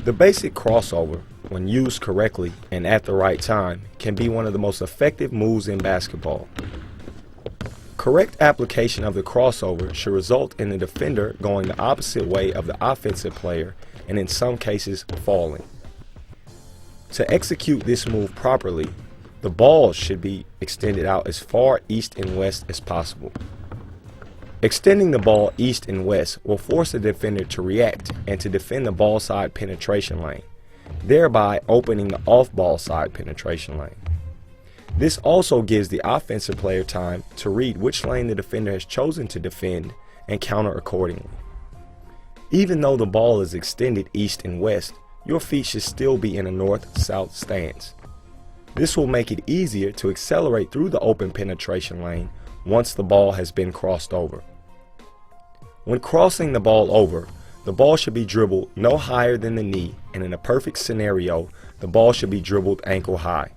The basic crossover, when used correctly and at the right time, can be one of the most effective moves in basketball. Correct application of the crossover should result in the defender going the opposite way of the offensive player and in some cases falling. To execute this move properly, the ball should be extended out as far east and west as possible. Extending the ball east and west will force the defender to react and to defend the ball side penetration lane, thereby opening the off-ball side penetration lane. This also gives the offensive player time to read which lane the defender has chosen to defend and counter accordingly. Even though the ball is extended east and west, your feet should still be in a north-south stance. This will make it easier to accelerate through the open penetration lane once the ball has been crossed over. When crossing the ball over, the ball should be dribbled no higher than the knee, and in a perfect scenario, the ball should be dribbled ankle high.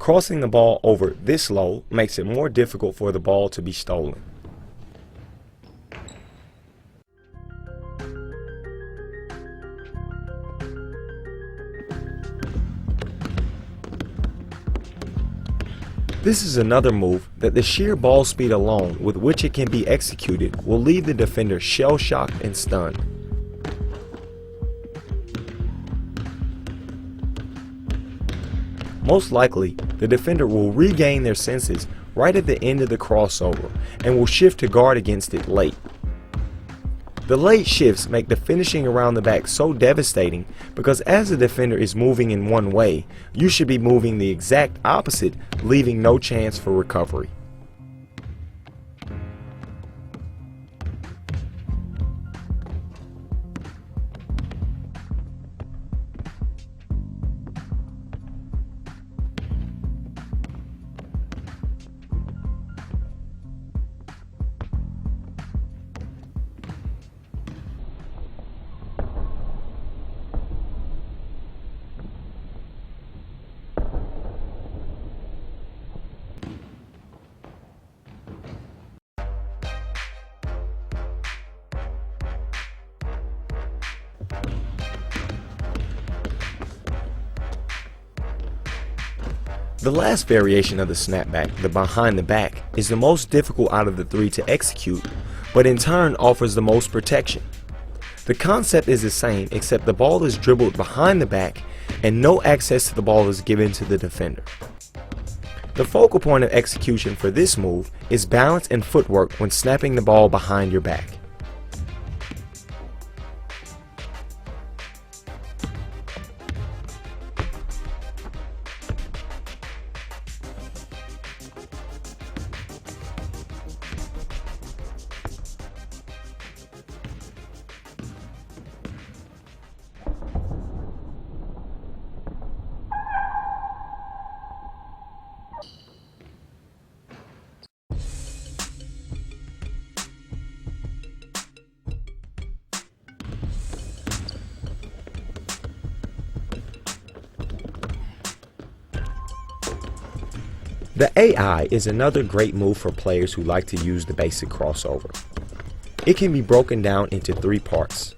Crossing the ball over this low makes it more difficult for the ball to be stolen. This is another move that the sheer ball speed alone with which it can be executed will leave the defender shell-shocked and stunned. Most likely, the defender will regain their senses right at the end of the crossover and will shift to guard against it late. The late shifts make the finishing around the back so devastating because as the defender is moving in one way, you should be moving the exact opposite, leaving no chance for recovery. The last variation of the snapback, the behind the back, is the most difficult out of the three to execute, but in turn offers the most protection. The concept is the same except the ball is dribbled behind the back and no access to the ball is given to the defender. The focal point of execution for this move is balance and footwork when snapping the ball behind your back. The AI is another great move for players who like to use the basic crossover. It can be broken down into three parts.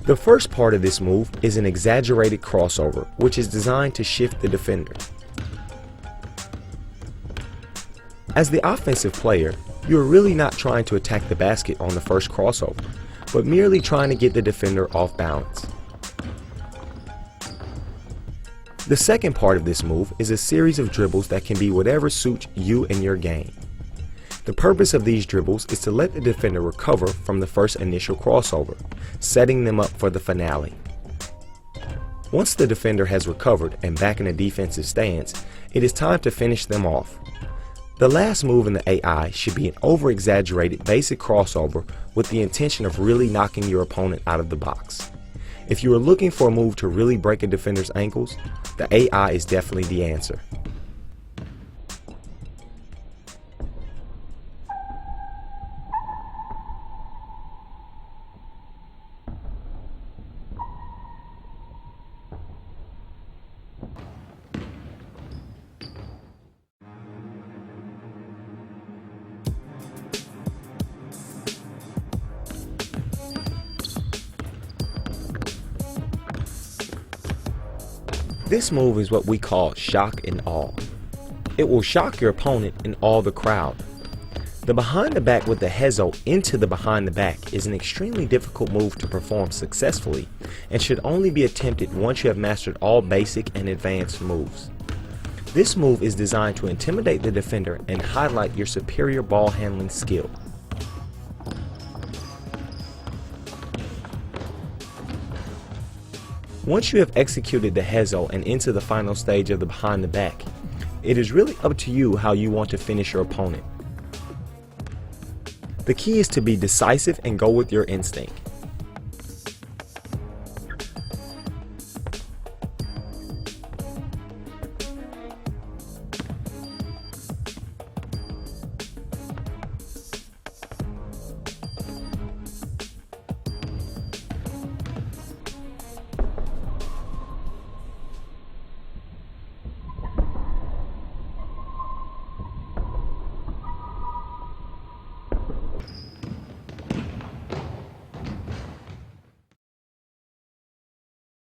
The first part of this move is an exaggerated crossover, which is designed to shift the defender. As the offensive player, you are really not trying to attack the basket on the first crossover, but merely trying to get the defender off balance. The second part of this move is a series of dribbles that can be whatever suits you and your game. The purpose of these dribbles is to let the defender recover from the first initial crossover, setting them up for the finale. Once the defender has recovered and back in a defensive stance, it is time to finish them off. The last move in the AI should be an over-exaggerated basic crossover with the intention of really knocking your opponent out of the box. If you are looking for a move to really break a defender's ankles, the AI is definitely the answer. This move is what we call shock and awe. It will shock your opponent and awe the crowd. The behind the back with the hezo into the behind the back is an extremely difficult move to perform successfully and should only be attempted once you have mastered all basic and advanced moves. This move is designed to intimidate the defender and highlight your superior ball handling skill. Once you have executed the hezo and into the final stage of the behind the back, it is really up to you how you want to finish your opponent. The key is to be decisive and go with your instinct.